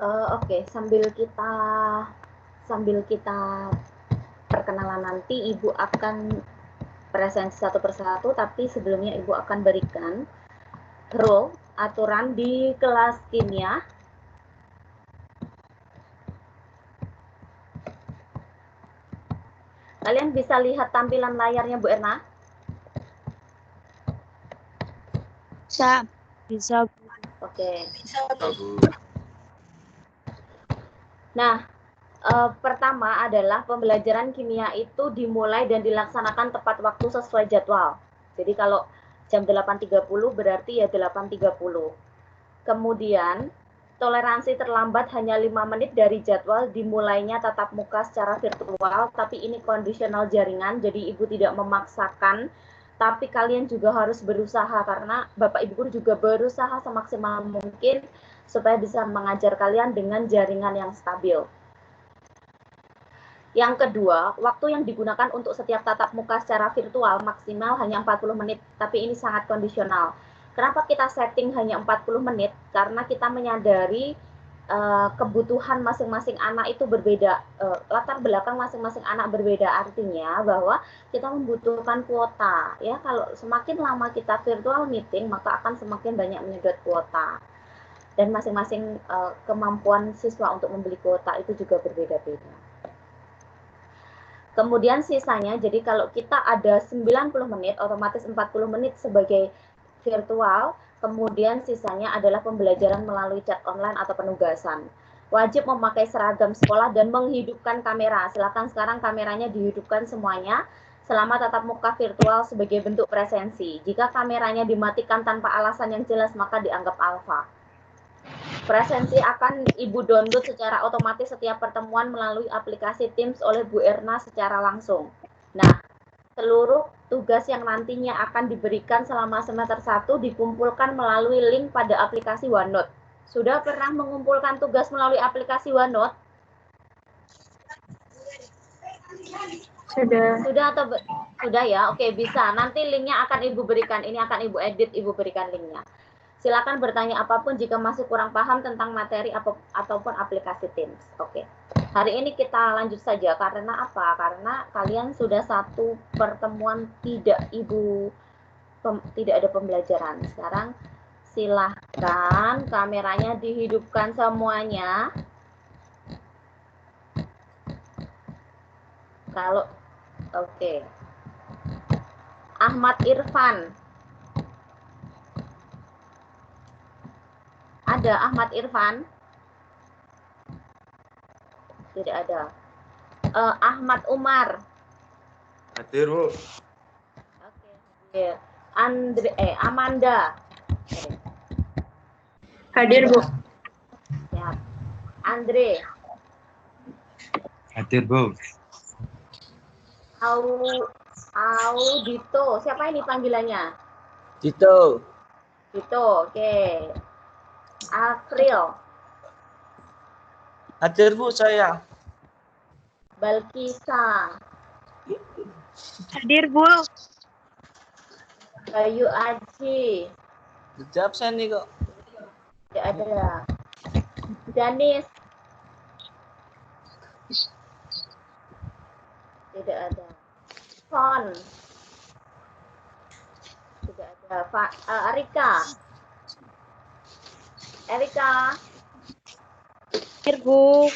Oke, sambil kita perkenalan nanti, Ibu akan presentasi satu persatu, tapi sebelumnya Ibu akan berikan rule aturan di kelas kimia. Kalian bisa lihat tampilan layarnya Bu Erna? Bisa. Bisa. Oke. Bisa. Nah, pertama adalah pembelajaran kimia itu dimulai dan dilaksanakan tepat waktu sesuai jadwal. Jadi kalau jam 8.30 berarti ya 8.30. Kemudian, toleransi terlambat hanya 5 menit dari jadwal dimulainya tatap muka secara virtual, tapi ini kondisional jaringan, jadi Ibu tidak memaksakan, tapi kalian juga harus berusaha, karena Bapak Ibu juga berusaha semaksimal mungkin supaya bisa mengajar kalian dengan jaringan yang stabil. Yang kedua, waktu yang digunakan untuk setiap tatap muka secara virtual maksimal hanya 40 menit, tapi ini sangat kondisional. Kenapa kita setting hanya 40 menit? Karena kita menyadari kebutuhan masing-masing anak itu berbeda, latar belakang masing-masing anak berbeda, artinya bahwa kita membutuhkan kuota. Ya, kalau semakin lama kita virtual meeting, maka akan semakin banyak menyedot kuota. Dan masing-masing kemampuan siswa untuk membeli kuota itu juga berbeda-beda. Kemudian sisanya, jadi kalau kita ada 90 menit, otomatis 40 menit sebagai virtual, kemudian sisanya adalah pembelajaran melalui chat online atau penugasan. Wajib memakai seragam sekolah dan menghidupkan kamera. Silakan sekarang kameranya dihidupkan semuanya selama tatap muka virtual sebagai bentuk presensi. Jika kameranya dimatikan tanpa alasan yang jelas, maka dianggap alfa. Presensi akan Ibu download secara otomatis setiap pertemuan melalui aplikasi Teams oleh Bu Erna secara langsung. Nah, seluruh tugas yang nantinya akan diberikan selama semester 1 dikumpulkan melalui link pada aplikasi OneNote. Sudah pernah mengumpulkan tugas melalui aplikasi OneNote? Sudah atau sudah ya? Oke, bisa. Nanti linknya akan Ibu berikan. Ini akan Ibu edit, Ibu berikan linknya. Silakan bertanya apapun jika masih kurang paham tentang materi ataupun aplikasi Teams. Oke. Hari ini kita lanjut saja. Karena apa? Karena kalian sudah satu pertemuan tidak ada pembelajaran. Sekarang silahkan kameranya dihidupkan semuanya. Kalau oke. Ahmad Irfan. Ada Ahmad Irfan? Tidak ada. Ahmad Umar. Hadir, Bu. Oke, hadir. Amanda. Hadir, Bu. Siap. Andre. Hadir, Bu. Dito. Siapa ini panggilannya? Dito. Dito, oke. April. Hadir, Bu, saya. Balkisa. Hadir, Bu. Bayu Aji. Jawab saya nih kok. Tidak ada. Danis. Tidak ada. Fon. Tidak ada. Erika. Erika. Hadir, Bu.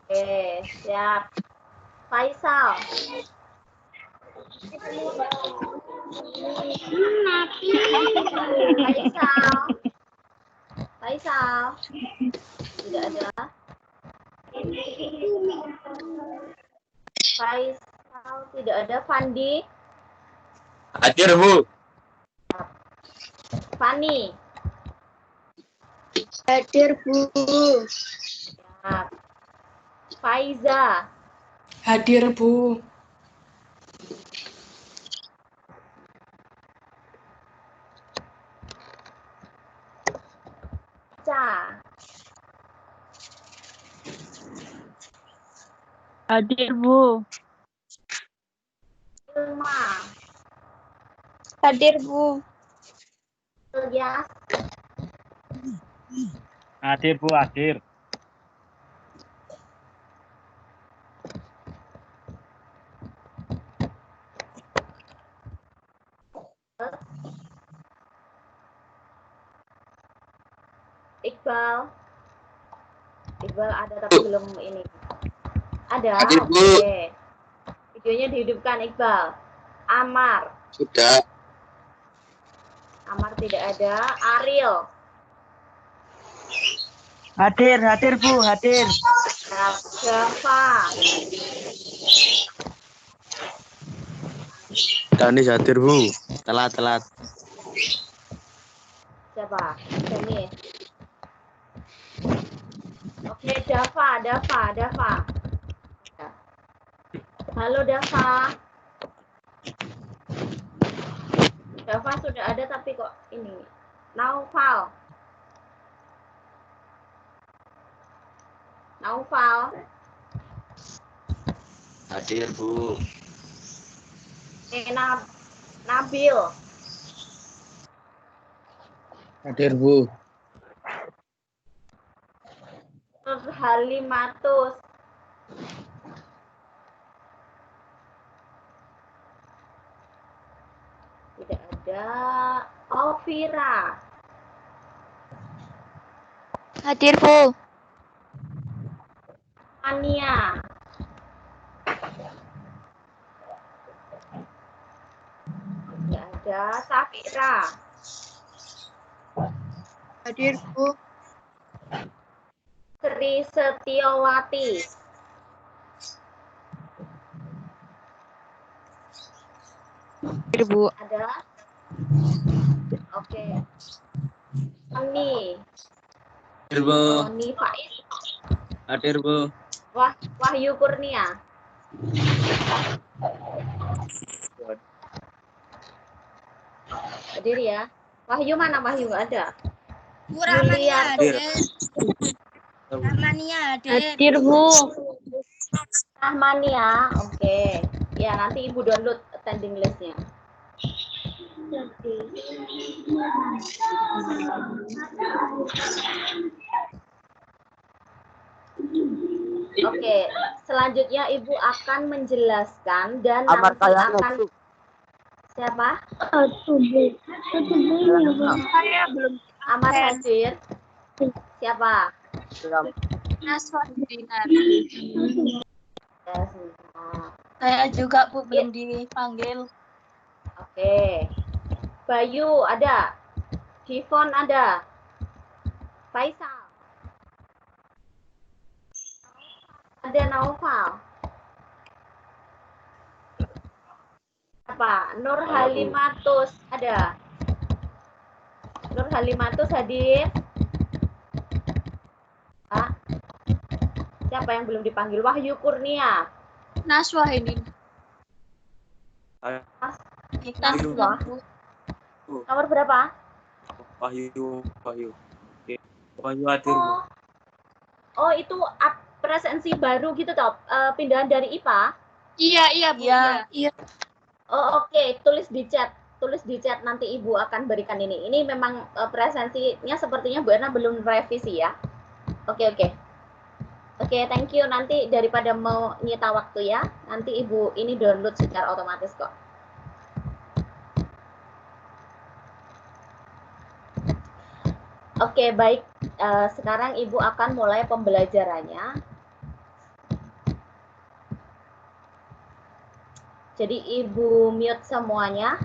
Oke, siap. Faisal. Faisal. Tidak ada. Faisal tidak ada. Fandi. Hadir, Bu. Fani. Hadir, Bu. Siap. Faiza. Hadir, Bu. Ca. Hadir, Bu. Ilma. Hadir, Bu. Ilyas. Hadir, Bu, hadir. Iqbal? Iqbal ada tapi belum ini. Ada? Hadir, Bu. Oke. Videonya dihidupkan Iqbal. Amar. Sudah. Amar tidak ada. Ariel. Hadir Bu, hadir. Java. Danis hadir, Bu. Telat. Siapa? Danis. Oke, Dava. Halo Dava. Dava sudah ada tapi kok ini. Naufal. Hadir, Bu. Nabil. Hadir, Bu. Halimatus. Tidak ada. Ovira. Hadir, Bu. Ania. Tidak ada. Safira. Hadir, Bu. Sri Setiawati. Hadir, Bu. Ada? Oke. Oni. Hadir, Bu. Oni Faiz. Hadir, Bu. Wahyu Kurnia. Hadir ya. Wahyu mana? Wahyu nggak ada. Bu Rahmania Yuliartu. Hadir, Bu. Rahmania. Oke. Ya, nanti Ibu download attending list-nya. Oke, selanjutnya Ibu akan menjelaskan dan nanti akan siapa? Saya belum. Amar hadir. Siapa? Naswadina. Ya, sebentar. Saya juga, Bu, belum dipanggil. Oke. Bayu ada. Givon ada. Faisal. Ada Naufal. Apa? Nur Halimatus ada. Nur Halimatus hadir. Ah. Siapa yang belum dipanggil? Wahyu Kurnia. Naswa ini. Naswa. Nomor berapa? Wahyu. Oke. Wahyu hadir, Bu. Oh, itu presensi baru gitu toh, pindahan dari IPA. Iya, Bu. Iya. Oh, oke. Tulis di chat nanti Ibu akan berikan ini. Ini memang presensinya sepertinya Bu Erna belum revisi ya. Oke. Oke, thank you. Nanti daripada mau nyita waktu ya, nanti Ibu ini download secara otomatis kok. Oke, baik. Sekarang Ibu akan mulai pembelajarannya. Jadi Ibu mute semuanya.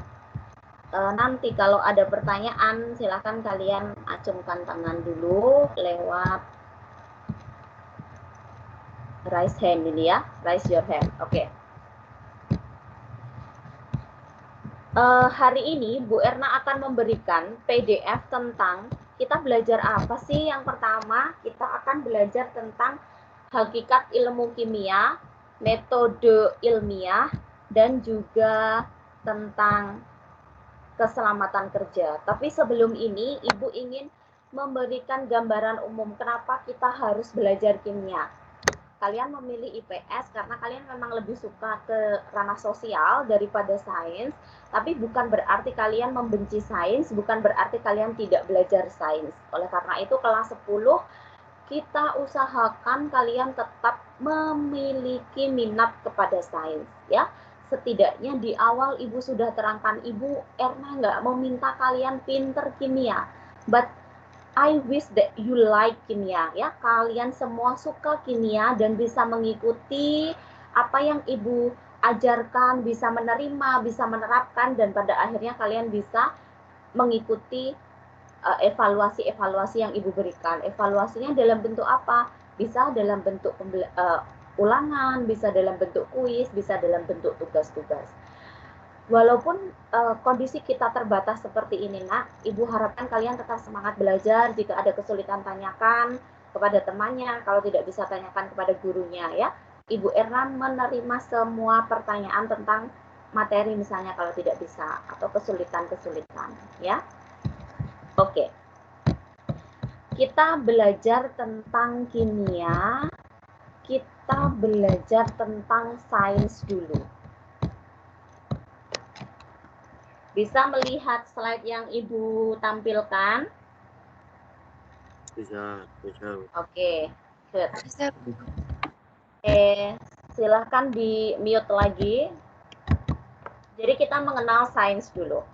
Nanti kalau ada pertanyaan, silakan kalian acungkan tangan dulu lewat raise hand ini ya, raise your hand. Oke. Hari ini Bu Erna akan memberikan PDF tentang kita belajar apa sih. Yang pertama, kita akan belajar tentang hakikat ilmu kimia, metode ilmiah, dan juga tentang keselamatan kerja. Tapi sebelum ini, Ibu ingin memberikan gambaran umum kenapa kita harus belajar kimia. Kalian memilih IPS karena kalian memang lebih suka ke ranah sosial daripada sains, tapi bukan berarti kalian membenci sains, bukan berarti kalian tidak belajar sains. Oleh karena itu kelas 10 kita usahakan kalian tetap memiliki minat kepada sains ya. Setidaknya di awal Ibu sudah terangkan, Ibu Erna nggak meminta kalian pinter kimia, but I wish that you like kimia, ya. Kalian semua suka kimia dan bisa mengikuti apa yang Ibu ajarkan, bisa menerima, bisa menerapkan, dan pada akhirnya kalian bisa mengikuti evaluasi-evaluasi yang Ibu berikan. Evaluasinya dalam bentuk apa? Bisa dalam bentuk ulangan, bisa dalam bentuk kuis, bisa dalam bentuk tugas-tugas. Walaupun kondisi kita terbatas seperti ini, Nak, Ibu harapkan kalian tetap semangat belajar. Jika ada kesulitan, tanyakan kepada temannya. Kalau tidak bisa, tanyakan kepada gurunya, ya. Ibu Erna menerima semua pertanyaan tentang materi misalnya kalau tidak bisa, atau kesulitan-kesulitan, ya. Oke. Kita belajar tentang kimia, kita belajar tentang sains dulu. Bisa melihat slide yang Ibu tampilkan? Bisa. Oke, good. Silahkan di mute lagi. Jadi kita mengenal sains dulu.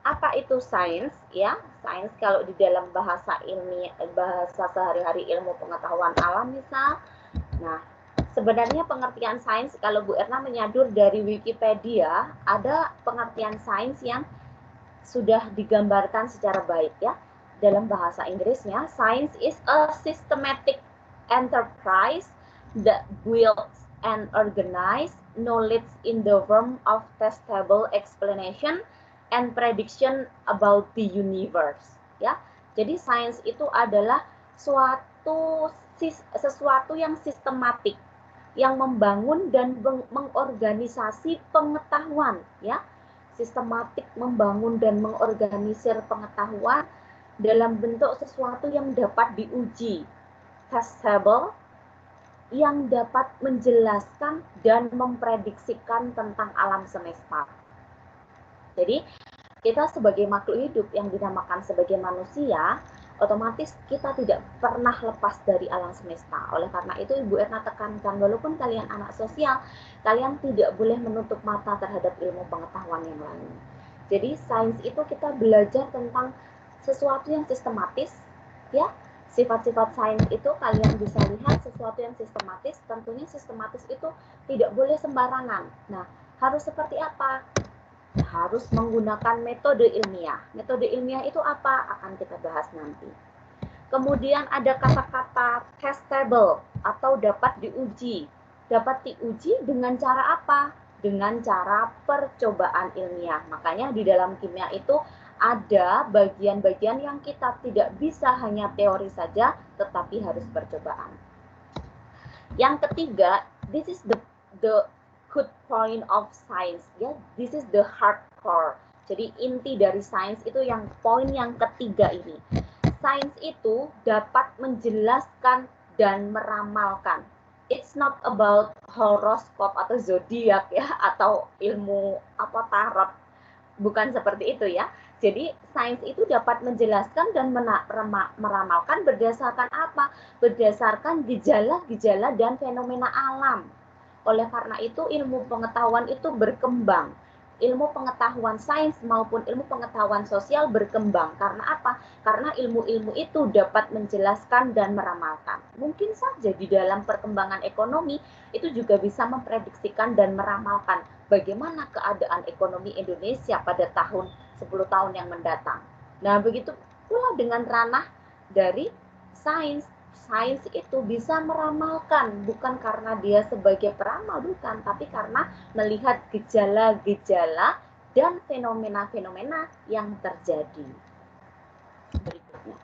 Apa itu sains? Ya, sains kalau di dalam bahasa ilmiah, bahasa sehari-hari, ilmu pengetahuan alam misal. Nah, sebenarnya pengertian sains, kalau Bu Erna menyadur dari Wikipedia, ada pengertian sains yang sudah digambarkan secara baik, ya. Dalam bahasa Inggrisnya, science is a systematic enterprise that builds and organize knowledge in the form of testable explanation and prediction about the universe, ya. Jadi sains itu adalah sesuatu yang sistematik, yang membangun dan mengorganisasi pengetahuan, ya. Sistematik membangun dan mengorganisir pengetahuan dalam bentuk sesuatu yang dapat diuji, testable, yang dapat menjelaskan dan memprediksikan tentang alam semesta. Jadi, kita sebagai makhluk hidup yang dinamakan sebagai manusia, otomatis kita tidak pernah lepas dari alam semesta. Oleh karena itu, Ibu Erna tekankan, walaupun kalian anak sosial, kalian tidak boleh menutup mata terhadap ilmu pengetahuan yang lain. Jadi, sains itu kita belajar tentang sesuatu yang sistematis, ya. Sifat-sifat sains itu kalian bisa lihat sesuatu yang sistematis. Tentunya sistematis itu tidak boleh sembarangan. Nah, harus seperti apa? Harus menggunakan metode ilmiah. Metode ilmiah itu apa? Akan kita bahas nanti. Kemudian ada kata-kata testable atau dapat diuji. Dapat diuji dengan cara apa? Dengan cara percobaan ilmiah. Makanya di dalam kimia itu ada bagian-bagian yang kita tidak bisa hanya teori saja, tetapi harus percobaan. Yang ketiga, this is the good point of science, ya. This is the hardcore. Jadi inti dari sains itu yang poin yang ketiga ini. Sains itu dapat menjelaskan dan meramalkan. It's not about horoskop atau zodiak, ya, atau ilmu tarot. Bukan seperti itu, ya. Jadi sains itu dapat menjelaskan dan meramalkan berdasarkan apa? Berdasarkan gejala-gejala dan fenomena alam. Oleh karena itu ilmu pengetahuan itu berkembang. Ilmu pengetahuan sains maupun ilmu pengetahuan sosial berkembang. Karena apa? Karena ilmu-ilmu itu dapat menjelaskan dan meramalkan. Mungkin saja di dalam perkembangan ekonomi itu juga bisa memprediksikan dan meramalkan bagaimana keadaan ekonomi Indonesia pada tahun 10 tahun yang mendatang. Nah, begitu pula dengan ranah dari sains. Sains itu bisa meramalkan, bukan karena dia sebagai peramal, bukan, tapi karena melihat gejala-gejala dan fenomena-fenomena yang terjadi. Berikutnya.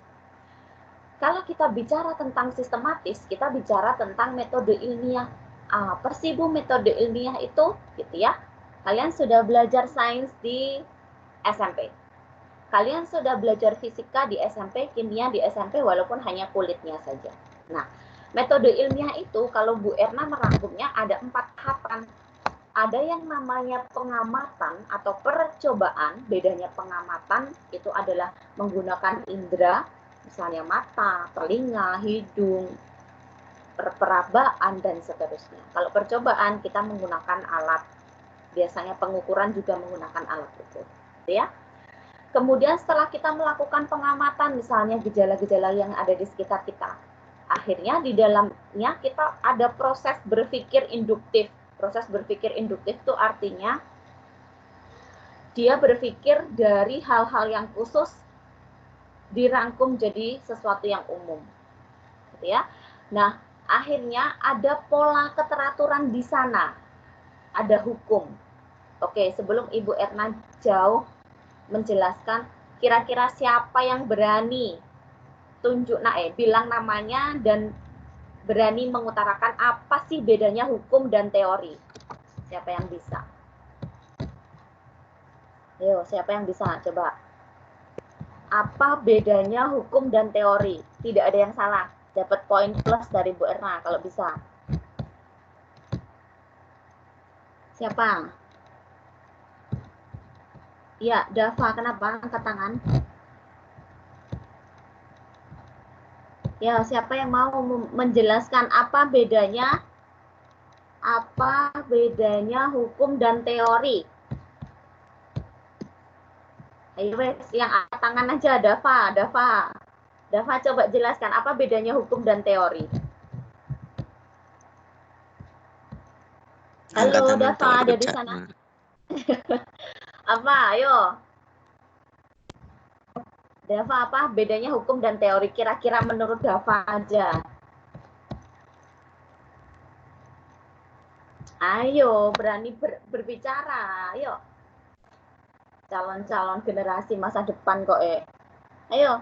Kalau kita bicara tentang sistematis, kita bicara tentang metode ilmiah. Apa sih Bu metode ilmiah itu? Gitu ya. Kalian sudah belajar sains di SMP. Kalian sudah belajar fisika di SMP, kimia di SMP, walaupun hanya kulitnya saja. Nah, metode ilmiah itu kalau Bu Erna merangkumnya ada 4 tahapan. Ada yang namanya pengamatan atau percobaan. Bedanya pengamatan itu adalah menggunakan indera, misalnya mata, telinga, hidung, perabaan, dan seterusnya. Kalau percobaan kita menggunakan alat, biasanya pengukuran juga menggunakan alat ukur, ya. Kemudian setelah kita melakukan pengamatan, misalnya gejala-gejala yang ada di sekitar kita, akhirnya di dalamnya kita ada proses berpikir induktif. Proses berpikir induktif itu artinya dia berpikir dari hal-hal yang khusus dirangkum jadi sesuatu yang umum, gitu ya. Nah, akhirnya ada pola keteraturan di sana, ada hukum. Oke, sebelum Ibu Erna jauh menjelaskan, kira-kira siapa yang berani bilang namanya dan berani mengutarakan apa sih bedanya hukum dan teori? Siapa yang bisa? Ayo, siapa yang bisa? Coba. Apa bedanya hukum dan teori? Tidak ada yang salah. Dapat poin plus dari Bu Erna kalau bisa. Siapa? Ya, Dava, kenapa angkat tangan? Ya, siapa yang mau menjelaskan apa bedanya hukum dan teori? Ayo, yang angkat tangan aja, Dava, coba jelaskan apa bedanya hukum dan teori. Halo, Dava, ada di sana? Apa? Ayo. Dava, apa bedanya hukum dan teori? Kira-kira menurut Dava aja. Ayo, berani berbicara. Ayo. Calon-calon generasi masa depan kok, Ayo.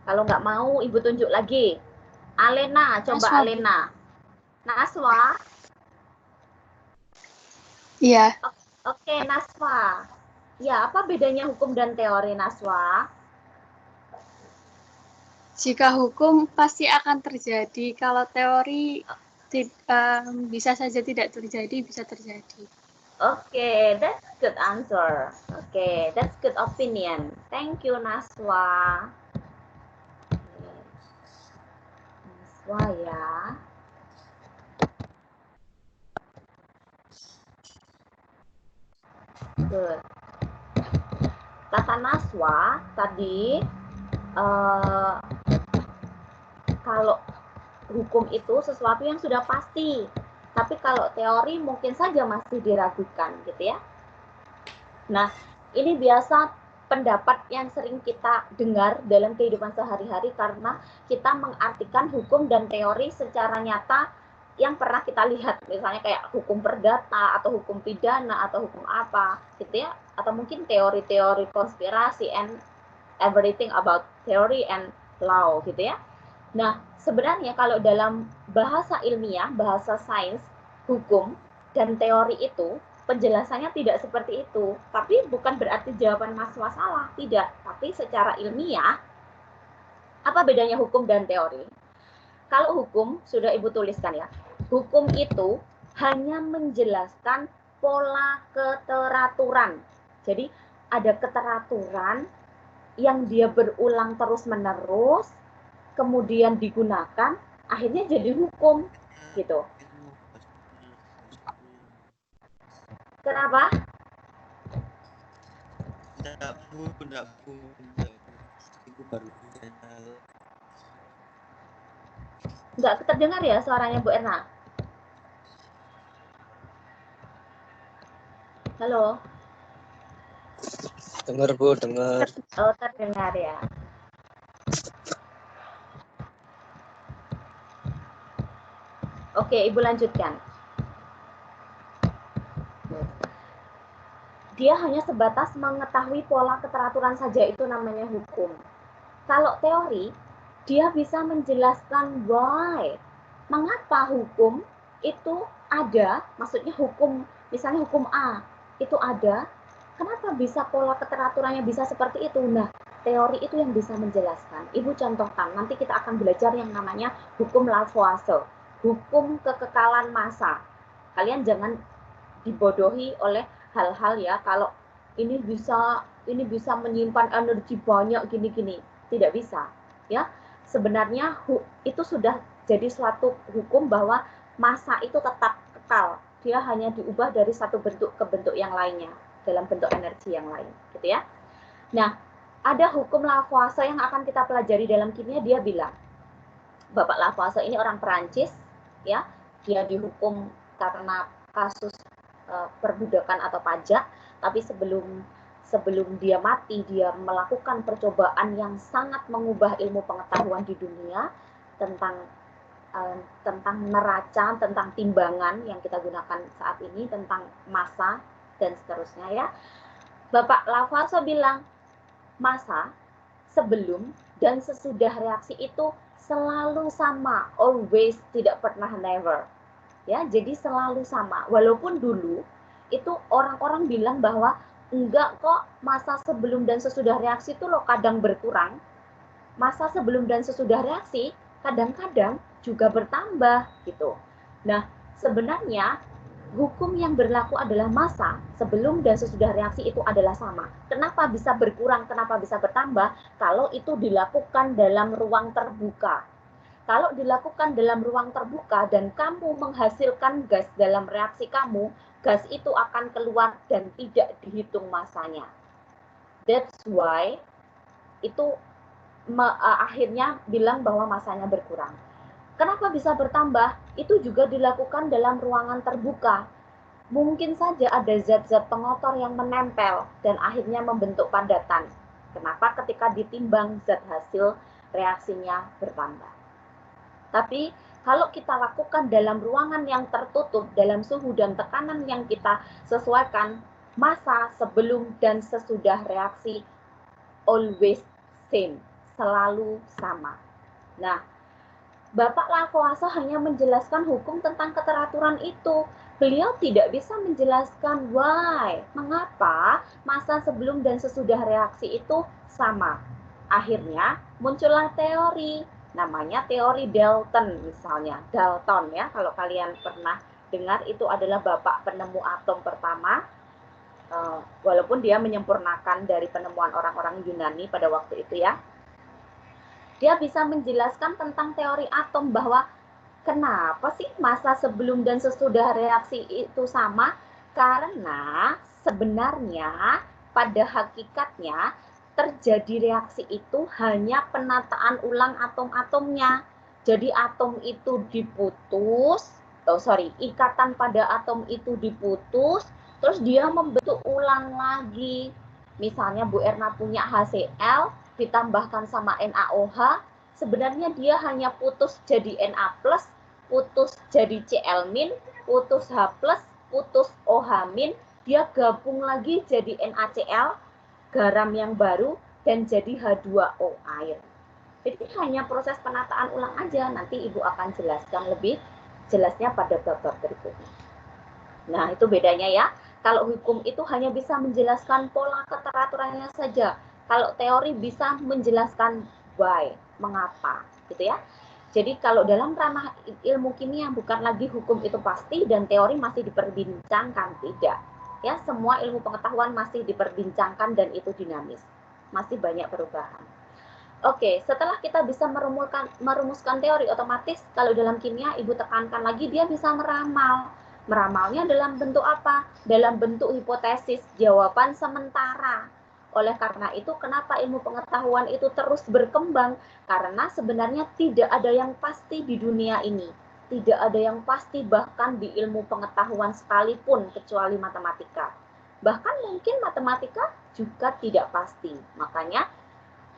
Kalau nggak mau, Ibu tunjuk lagi. Alena, coba Naswa. Alena. Naswa. Iya. Oke, Naswa. Ya, apa bedanya hukum dan teori, Naswa? Jika hukum pasti akan terjadi, kalau teori bisa saja tidak terjadi, bisa terjadi. Oke, that's good answer. Oke, that's good opinion. Thank you, Naswa. Naswa ya. Good. Kata Naswa tadi, kalau hukum itu sesuatu yang sudah pasti, tapi kalau teori mungkin saja masih diragukan, gitu ya. Nah, ini biasa pendapat yang sering kita dengar dalam kehidupan sehari-hari karena kita mengartikan hukum dan teori secara nyata yang pernah kita lihat, misalnya kayak hukum perdata atau hukum pidana atau hukum apa, gitu ya, atau mungkin teori-teori konspirasi and everything about theory and law, gitu ya. Nah, sebenarnya kalau dalam bahasa ilmiah, bahasa sains, hukum dan teori itu penjelasannya tidak seperti itu. Tapi bukan berarti jawaban mahasiswa salah, tidak. Tapi secara ilmiah, apa bedanya hukum dan teori? Kalau hukum, sudah Ibu tuliskan ya, hukum itu hanya menjelaskan pola keteraturan. Jadi, ada keteraturan yang dia berulang terus-menerus, kemudian digunakan, akhirnya jadi hukum, gitu. Kenapa? Enggak, Bu. Itu baru Nggak terdengar ya suaranya Bu Erna? Halo? Dengar, Bu, dengar. Oh, terdengar ya. Oke, Ibu lanjutkan. Dia hanya sebatas mengetahui pola keteraturan saja, itu namanya hukum. Kalau teori, dia bisa menjelaskan why, mengapa hukum itu ada, maksudnya hukum, misalnya hukum A, itu ada, kenapa bisa pola keteraturannya bisa seperti itu. Nah, teori itu yang bisa menjelaskan. Ibu contohkan, nanti kita akan belajar yang namanya hukum Lavoisier, hukum kekekalan massa. Kalian jangan dibodohi oleh hal-hal ya, kalau ini bisa menyimpan energi banyak gini-gini, tidak bisa ya. Sebenarnya itu sudah jadi suatu hukum bahwa massa itu tetap kekal, dia hanya diubah dari satu bentuk ke bentuk yang lainnya. dalam bentuk energi yang lain, gitu ya. Nah, ada hukum Lavoisier yang akan kita pelajari dalam kimia. Dia bilang, Bapak Lavoisier ini orang Perancis, ya, dia dihukum karena kasus perbudakan atau pajak, tapi sebelum dia mati, dia melakukan percobaan yang sangat mengubah ilmu pengetahuan di dunia tentang neraca, tentang timbangan yang kita gunakan saat ini, tentang massa dan seterusnya, ya. Bapak Lavoisier bilang, massa sebelum dan sesudah reaksi itu selalu sama, always, tidak pernah never. Ya, jadi selalu sama. Walaupun dulu itu orang-orang bilang bahwa enggak kok, massa sebelum dan sesudah reaksi itu loh kadang berkurang. Massa sebelum dan sesudah reaksi kadang-kadang juga bertambah gitu. Nah, sebenarnya hukum yang berlaku adalah massa sebelum dan sesudah reaksi itu adalah sama. Kenapa bisa berkurang, kenapa bisa bertambah? Kalau itu dilakukan dalam ruang terbuka. Kalau dilakukan dalam ruang terbuka dan kamu menghasilkan gas dalam reaksi kamu, gas itu akan keluar dan tidak dihitung massanya. That's why itu akhirnya bilang bahwa massanya berkurang. Kenapa bisa bertambah? Itu juga dilakukan dalam ruangan terbuka. Mungkin saja ada zat-zat pengotor yang menempel dan akhirnya membentuk padatan. Kenapa ketika ditimbang zat hasil reaksinya bertambah? Tapi kalau kita lakukan dalam ruangan yang tertutup, dalam suhu dan tekanan yang kita sesuaikan, massa sebelum dan sesudah reaksi always same, selalu sama. Nah, Bapak Lavoisier hanya menjelaskan hukum tentang keteraturan itu. Beliau tidak bisa menjelaskan why, mengapa massa sebelum dan sesudah reaksi itu sama. Akhirnya muncullah teori, namanya teori Dalton misalnya. Dalton ya, kalau kalian pernah dengar, itu adalah bapak penemu atom pertama. Walaupun dia menyempurnakan dari penemuan orang-orang Yunani pada waktu itu ya. Dia bisa menjelaskan tentang teori atom bahwa kenapa sih massa sebelum dan sesudah reaksi itu sama? Karena sebenarnya pada hakikatnya terjadi reaksi itu hanya penataan ulang atom-atomnya. Jadi atom itu diputus, ikatan pada atom itu diputus, terus dia membentuk ulang lagi. Misalnya Bu Erna punya HCl, ditambahkan sama NaOH, sebenarnya dia hanya putus jadi Na+, putus jadi Cl-, putus H+, putus OH-, dia gabung lagi jadi NaCl, garam yang baru, dan jadi H2O, air. Jadi hanya proses penataan ulang aja, nanti Ibu akan jelaskan lebih jelasnya pada bab-bab berikutnya. Nah, itu bedanya ya. Kalau hukum itu hanya bisa menjelaskan pola keteraturannya saja. Kalau teori bisa menjelaskan why, mengapa, gitu ya. Jadi kalau dalam ranah ilmu kimia bukan lagi hukum itu pasti dan teori masih diperbincangkan, tidak. Ya, semua ilmu pengetahuan masih diperbincangkan dan itu dinamis. Masih banyak perubahan. Oke, setelah kita bisa merumuskan teori, otomatis kalau dalam kimia Ibu tekankan lagi dia bisa meramal. Meramalnya dalam bentuk apa? Dalam bentuk hipotesis, jawaban sementara. Oleh karena itu, kenapa ilmu pengetahuan itu terus berkembang? Karena sebenarnya tidak ada yang pasti di dunia ini. Tidak ada yang pasti bahkan di ilmu pengetahuan sekalipun, kecuali matematika. Bahkan mungkin matematika juga tidak pasti. Makanya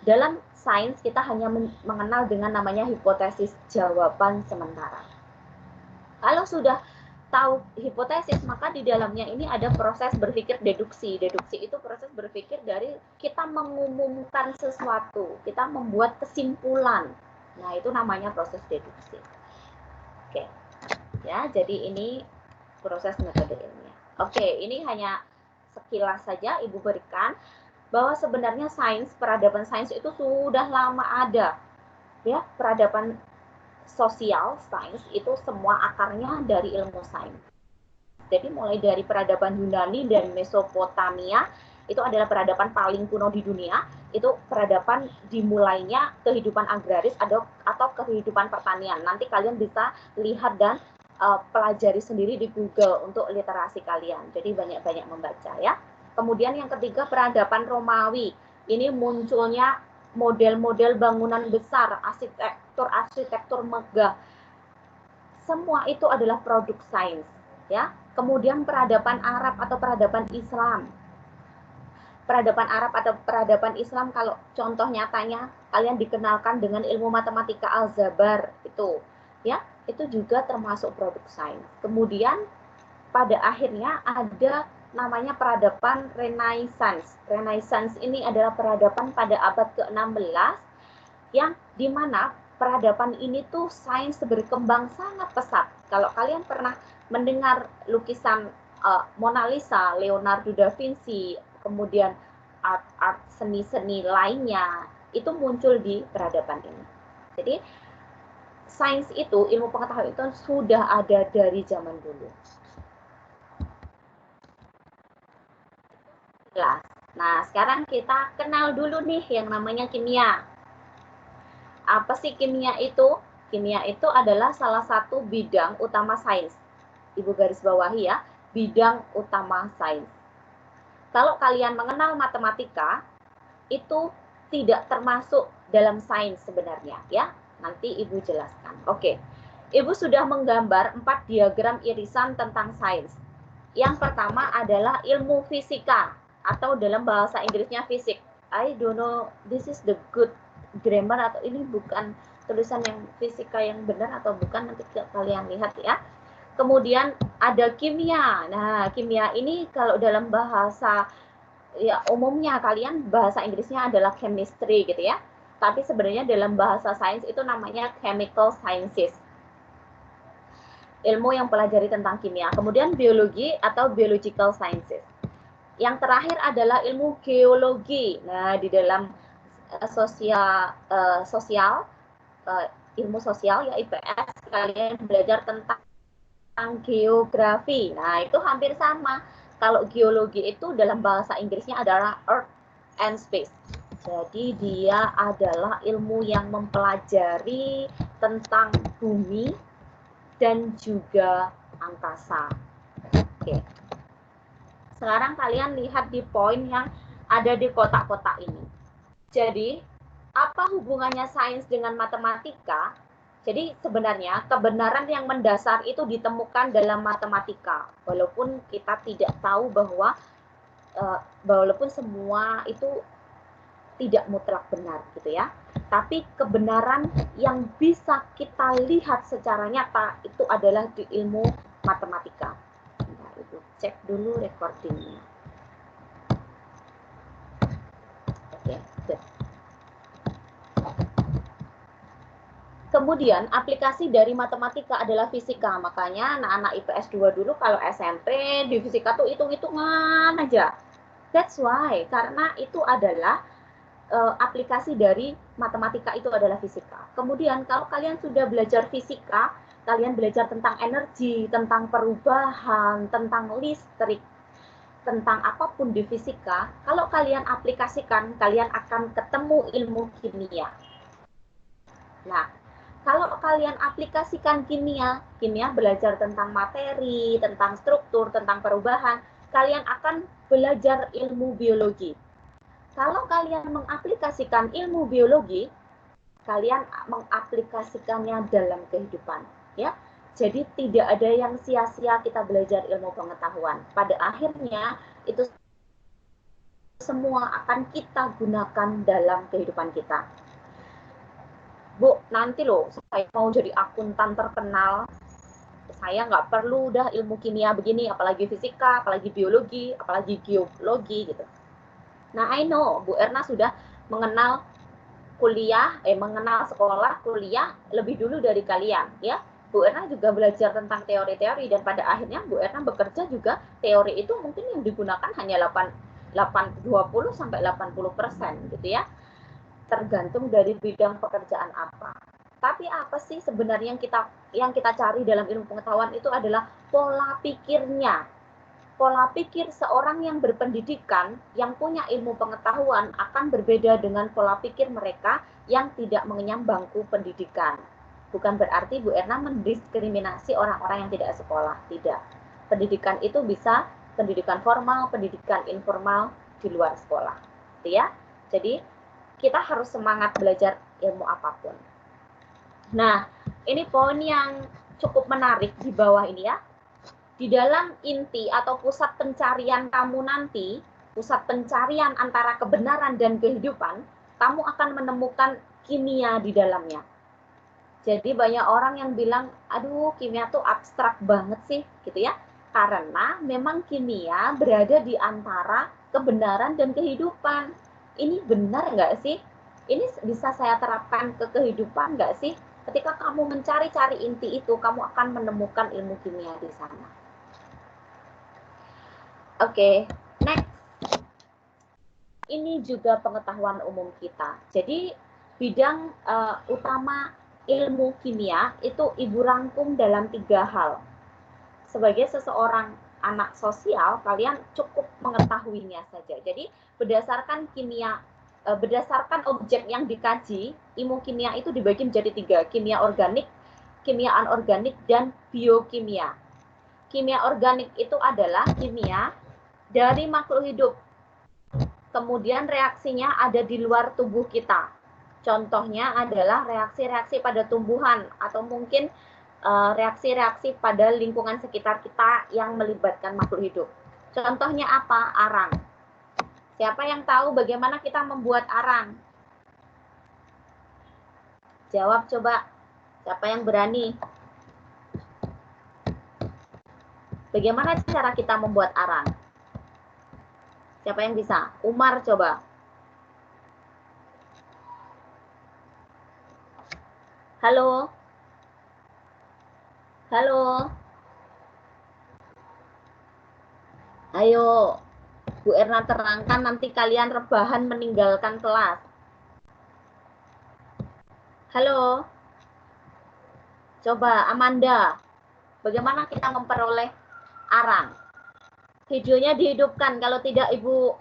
dalam sains kita hanya mengenal dengan namanya hipotesis, jawaban sementara. Kalau sudah tahu hipotesis, maka di dalamnya ini ada proses berpikir deduksi. Deduksi itu proses berpikir dari kita mengumumkan sesuatu, kita membuat kesimpulan. Nah, itu namanya proses deduksi. Oke. Ya, jadi ini proses metode ilmiah. Oke, ini hanya sekilas saja Ibu berikan bahwa sebenarnya sains, peradaban sains itu sudah lama ada. Ya, peradaban sosial sains itu semua akarnya dari ilmu sains. Jadi mulai dari peradaban Yunani dan Mesopotamia, itu adalah peradaban paling kuno di dunia. Itu peradaban dimulainya kehidupan agraris atau kehidupan pertanian. Nanti kalian bisa lihat dan pelajari sendiri di Google untuk literasi kalian. Jadi banyak-banyak membaca ya. Kemudian yang ketiga peradaban Romawi. Ini munculnya model-model bangunan besar, arsitektur megah. Semua itu adalah produk sains, ya. Kemudian peradaban Arab atau peradaban Islam. Peradaban Arab atau peradaban Islam, kalau contoh nyatanya kalian dikenalkan dengan ilmu matematika Al-Zabar itu, ya, itu juga termasuk produk sains. Kemudian pada akhirnya ada namanya peradaban Renaissance. Renaissance ini adalah peradaban pada abad ke-16 yang dimana peradaban ini tuh sains berkembang sangat pesat. Kalau kalian pernah mendengar lukisan Mona Lisa, Leonardo da Vinci, kemudian art seni-seni lainnya, itu muncul di peradaban ini. Jadi sains itu, ilmu pengetahuan itu sudah ada dari zaman dulu. Nah, sekarang kita kenal dulu nih yang namanya kimia. Apa sih kimia itu? Kimia itu adalah salah satu bidang utama sains. Ibu garis bawahi ya, bidang utama sains. Kalau kalian mengenal matematika, itu tidak termasuk dalam sains sebenarnya, ya. Nanti Ibu jelaskan. Oke, Ibu sudah menggambar 4 diagram irisan tentang sains. Yang pertama adalah ilmu fisika, atau dalam bahasa Inggrisnya fisik. I don't know, this is the good grammar, atau ini bukan tulisan yang fisika yang benar atau bukan, nanti kalian lihat ya. Kemudian ada kimia. Nah, kimia ini kalau dalam bahasa ya umumnya kalian bahasa Inggrisnya adalah chemistry gitu ya. Tapi sebenarnya dalam bahasa sains itu namanya chemical sciences. Ilmu yang pelajari tentang kimia. Kemudian biologi atau biological sciences. Yang terakhir adalah ilmu geologi. Nah, di dalam ilmu sosial ya IPS, kalian belajar tentang geografi. Nah, itu hampir sama. Kalau geologi itu dalam bahasa Inggrisnya adalah Earth and Space. Jadi dia adalah ilmu yang mempelajari tentang bumi dan juga angkasa. Oke. Sekarang kalian lihat di poin yang ada di kotak-kotak ini. Jadi, apa hubungannya sains dengan matematika? Jadi sebenarnya kebenaran yang mendasar itu ditemukan dalam matematika, walaupun kita tidak tahu bahwa walaupun semua itu tidak mutlak benar gitu ya. Tapi kebenaran yang bisa kita lihat secara nyata itu adalah di ilmu matematika. Nah, Ibu cek dulu recordingnya. Oke, good. Kemudian aplikasi dari matematika adalah fisika. Makanya anak-anak IPS 2 dulu kalau SMP di fisika tuh hitung-hitungan aja. That's why, karena itu adalah aplikasi dari matematika itu adalah fisika. Kemudian kalau kalian sudah belajar fisika, kalian belajar tentang energi, tentang perubahan, tentang listrik, tentang apapun di fisika, kalau kalian aplikasikan, kalian akan ketemu ilmu kimia. Nah, kalau kalian aplikasikan kimia belajar tentang materi, tentang struktur, tentang perubahan, kalian akan belajar ilmu biologi. Kalau kalian mengaplikasikan ilmu biologi, kalian mengaplikasikannya dalam kehidupan, ya. Jadi tidak ada yang sia-sia kita belajar ilmu pengetahuan. Pada akhirnya itu semua akan kita gunakan dalam kehidupan kita. Bu, nanti loh saya mau jadi akuntan terkenal, saya nggak perlu udah ilmu kimia begini, apalagi fisika, apalagi biologi, apalagi geologi gitu. Nah, I know Bu Erna sudah mengenal mengenal sekolah, kuliah lebih dulu dari kalian, ya. Bu Erna juga belajar tentang teori-teori dan pada akhirnya Bu Erna bekerja juga teori itu mungkin yang digunakan hanya 20 sampai 80% gitu ya. Tergantung dari bidang pekerjaan apa. Tapi apa sih sebenarnya yang kita cari dalam ilmu pengetahuan itu adalah pola pikirnya. Pola pikir seorang yang berpendidikan, yang punya ilmu pengetahuan akan berbeda dengan pola pikir mereka yang tidak mengenyam bangku pendidikan. Bukan berarti Bu Erna mendiskriminasi orang-orang yang tidak sekolah, tidak. Pendidikan itu bisa pendidikan formal, pendidikan informal di luar sekolah, gitu ya. Jadi kita harus semangat belajar ilmu apapun. Nah, ini poin yang cukup menarik di bawah ini ya. Di dalam inti atau pusat pencarian kamu nanti, pusat pencarian antara kebenaran dan kehidupan, kamu akan menemukan kimia di dalamnya. Jadi banyak orang yang bilang, aduh kimia tuh abstrak banget sih, gitu ya. Karena memang kimia berada di antara kebenaran dan kehidupan. Ini benar nggak sih? Ini bisa saya terapkan ke kehidupan nggak sih? Ketika kamu mencari-cari inti itu, kamu akan menemukan ilmu kimia di sana. Oke, next. Ini juga pengetahuan umum kita. Jadi bidang utama ilmu kimia itu ibu rangkum dalam 3 hal. Sebagai seseorang anak sosial, kalian cukup mengetahuinya saja. Jadi berdasarkan kimia, berdasarkan objek yang dikaji, ilmu kimia itu dibagi menjadi 3, kimia organik, kimia anorganik, dan biokimia. Kimia organik itu adalah kimia dari makhluk hidup. Kemudian reaksinya ada di luar tubuh kita. Contohnya adalah reaksi-reaksi pada tumbuhan atau mungkin reaksi-reaksi pada lingkungan sekitar kita yang melibatkan makhluk hidup. Contohnya apa? Arang. Siapa yang tahu bagaimana kita membuat arang? Jawab coba. Siapa yang berani? Bagaimana cara kita membuat arang? Siapa yang bisa? Umar coba. Halo? Halo? Ayo, Bu Erna terangkan, nanti kalian rebahan meninggalkan kelas. Halo? Coba, Amanda. Bagaimana kita memperoleh arang? Videonya dihidupkan, kalau tidak Ibu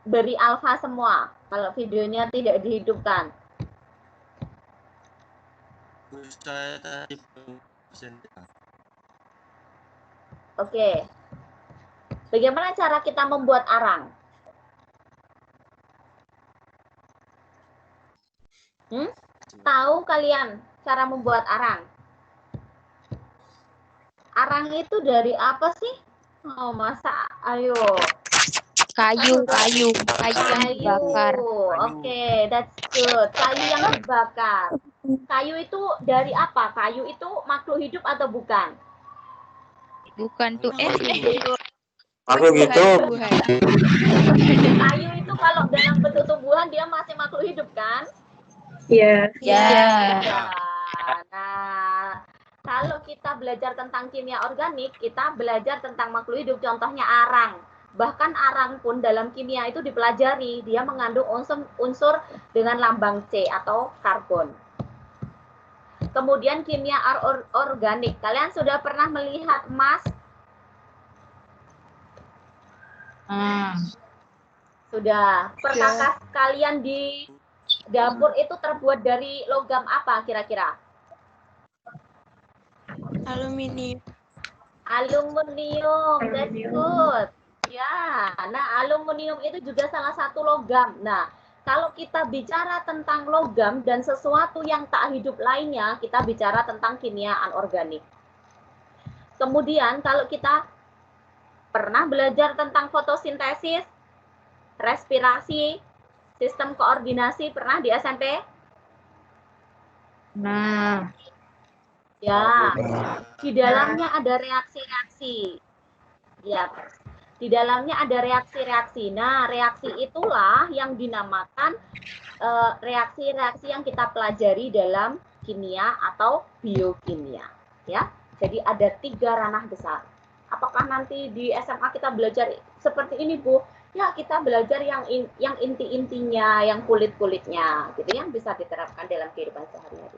beri alfa semua. Kalau videonya tidak dihidupkan. Saya tadi belum presentasi. Oke. Bagaimana cara kita membuat arang? Tahu kalian cara membuat arang? Arang itu dari apa sih? Oh, masa? Ayo. Kayu yang dibakar. Oke, that's good. Kayu yang dibakar. Kayu itu dari apa? Kayu itu makhluk hidup atau bukan? Bukan tuh Makhluk hidup. Kayu itu kalau dalam bentuk tumbuhan dia masih makhluk hidup kan? Iya. Ya. Nah, kalau kita belajar tentang kimia organik, kita belajar tentang makhluk hidup. Contohnya arang. Bahkan arang pun dalam kimia itu dipelajari, dia mengandung unsur dengan lambang C atau karbon. Kemudian kimia organik. Kalian sudah pernah melihat emas? Sudah. Perkakas kalian di dapur itu terbuat dari logam apa kira-kira? Aluminium. Aluminium, that's good. Ya, nah aluminium itu juga salah satu logam. Nah, kalau kita bicara tentang logam dan sesuatu yang tak hidup lainnya, kita bicara tentang kimia anorganik. Kemudian kalau kita pernah belajar tentang fotosintesis, respirasi, sistem koordinasi, pernah di SMP? Nah, Ya, di dalamnya ada reaksi-reaksi. Ya, di dalamnya ada reaksi-reaksi. Nah, reaksi itulah yang dinamakan reaksi-reaksi yang kita pelajari dalam kimia atau biokimia. Ya, jadi ada 3 ranah besar. Apakah nanti di SMA kita belajar seperti ini, Bu? Ya, kita belajar yang inti-intinya, yang kulit-kulitnya, gitu yang bisa diterapkan dalam kehidupan sehari-hari.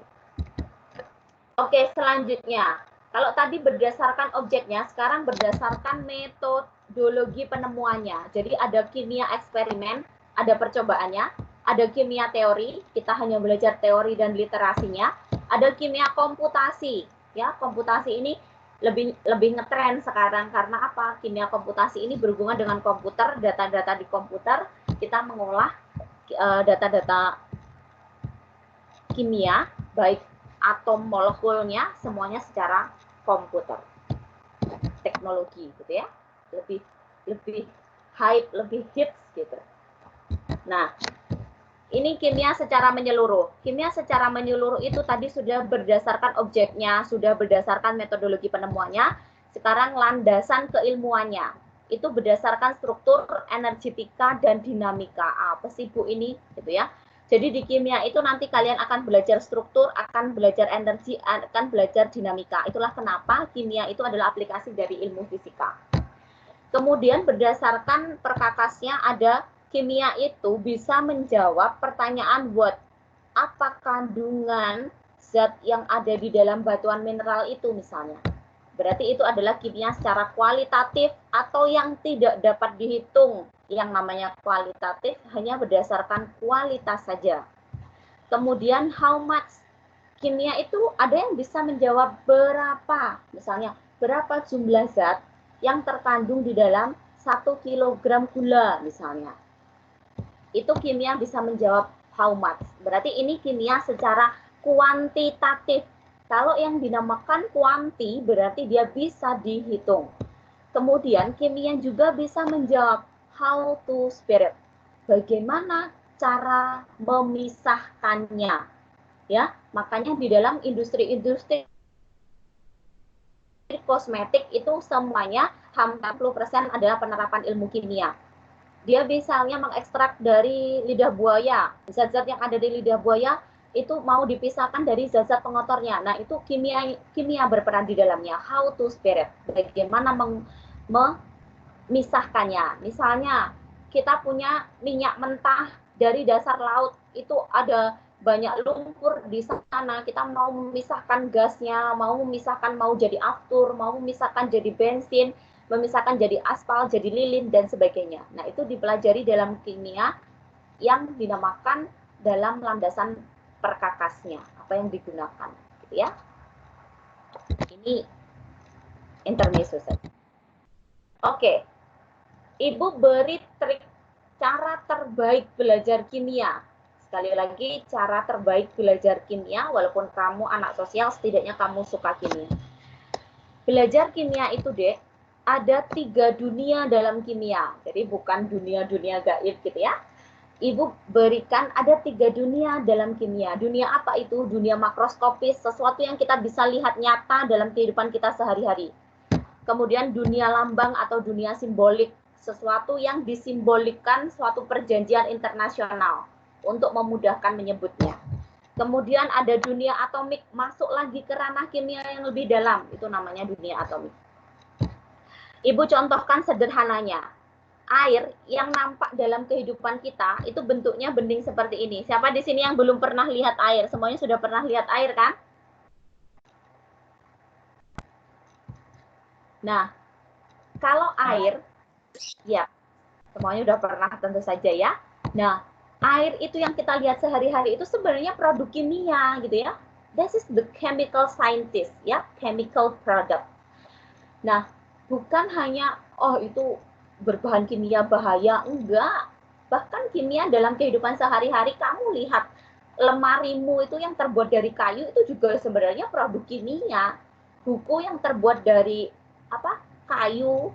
Oke, selanjutnya. Kalau tadi berdasarkan objeknya, sekarang berdasarkan metodologi penemuannya. Jadi ada kimia eksperimen, ada percobaannya, ada kimia teori, kita hanya belajar teori dan literasinya, ada kimia komputasi. Ya, komputasi ini lebih ngetren sekarang. Karena apa? Kimia komputasi ini berhubungan dengan komputer, data-data di komputer, kita mengolah data-data kimia, baik atom molekulnya, semuanya secara komputer. Teknologi gitu ya. Lebih hype, lebih hits gitu. Nah, ini kimia secara menyeluruh. Kimia secara menyeluruh itu tadi sudah berdasarkan objeknya, sudah berdasarkan metodologi penemuannya. Sekarang landasan keilmuannya. Itu berdasarkan struktur, energetika, dan dinamika. Apa sih Bu ini? Gitu ya. Jadi di kimia itu nanti kalian akan belajar struktur, akan belajar energi, akan belajar dinamika. Itulah kenapa kimia itu adalah aplikasi dari ilmu fisika. Kemudian berdasarkan perkakasnya ada kimia itu bisa menjawab pertanyaan what, apa kandungan zat yang ada di dalam batuan mineral itu misalnya. Berarti itu adalah kimia secara kualitatif atau yang tidak dapat dihitung. Yang namanya kualitatif hanya berdasarkan kualitas saja. Kemudian how much, kimia itu ada yang bisa menjawab berapa, misalnya berapa jumlah zat yang terkandung di dalam 1 kilogram gula misalnya. Itu kimia bisa menjawab how much. Berarti ini kimia secara kuantitatif. Kalau yang dinamakan kuanti berarti dia bisa dihitung. Kemudian kimia juga bisa menjawab how to spirit. Bagaimana cara memisahkannya. Ya, makanya di dalam industri-industri kosmetik itu semuanya hampir 60% adalah penerapan ilmu kimia. Dia misalnya mengekstrak dari lidah buaya, zat-zat yang ada di lidah buaya itu mau dipisahkan dari zat-zat pengotornya. Nah, itu kimia berperan di dalamnya. How to spirit, bagaimana memisahkannya. Misalnya, kita punya minyak mentah dari dasar laut, itu ada banyak lumpur di sana, kita mau memisahkan gasnya, mau memisahkan mau jadi aftur, mau memisahkan jadi bensin, memisahkan jadi aspal, jadi lilin, dan sebagainya. Nah, itu dipelajari dalam kimia yang dinamakan dalam landasan perkakasnya, apa yang digunakan. Gitu ya. Ini intermezzo saja. Oke. Ibu beri trik cara terbaik belajar kimia. Sekali lagi, cara terbaik belajar kimia, walaupun kamu anak sosial, setidaknya kamu suka kimia. Belajar kimia itu, Dek, ada 3 dunia dalam kimia. Jadi bukan dunia-dunia gaib gitu ya. Ibu berikan ada 3 dunia dalam kimia. Dunia apa itu? Dunia makroskopis, sesuatu yang kita bisa lihat nyata dalam kehidupan kita sehari-hari. Kemudian dunia lambang atau dunia simbolik, sesuatu yang disimbolikkan suatu perjanjian internasional untuk memudahkan menyebutnya. Kemudian ada dunia atomik, masuk lagi ke ranah kimia yang lebih dalam, itu namanya dunia atomik. Ibu contohkan sederhananya, air yang nampak dalam kehidupan kita itu bentuknya bening seperti ini. Siapa di sini yang belum pernah lihat air? Semuanya sudah pernah lihat air kan? Nah, kalau air, ya semuanya sudah pernah tentu saja ya. Nah, air itu yang kita lihat sehari-hari itu sebenarnya produk kimia gitu ya. This is the chemical scientist ya, chemical product. Nah, bukan hanya oh itu berbahan kimia bahaya, enggak. Bahkan kimia dalam kehidupan sehari-hari, kamu lihat lemarimu itu yang terbuat dari kayu itu juga sebenarnya produk kimia. Buku yang terbuat dari apa? Kayu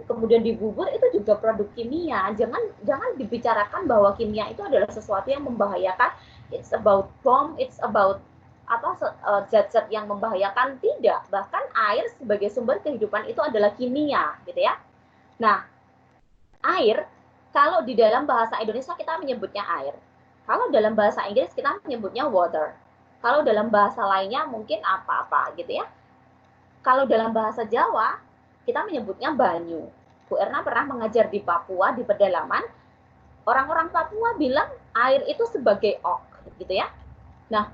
kemudian dibubur itu juga produk kimia. Jangan dibicarakan bahwa kimia itu adalah sesuatu yang membahayakan. It's about bomb, it's about zat-zat yang membahayakan. Tidak, bahkan air sebagai sumber kehidupan itu adalah kimia gitu ya. Nah, air kalau di dalam bahasa Indonesia kita menyebutnya air, kalau dalam bahasa Inggris kita menyebutnya water, kalau dalam bahasa lainnya mungkin apa-apa gitu ya. Kalau dalam bahasa Jawa kita menyebutnya banyu. Bu Erna pernah mengajar di Papua di pedalaman, orang-orang Papua bilang air itu sebagai ok gitu ya. Nah,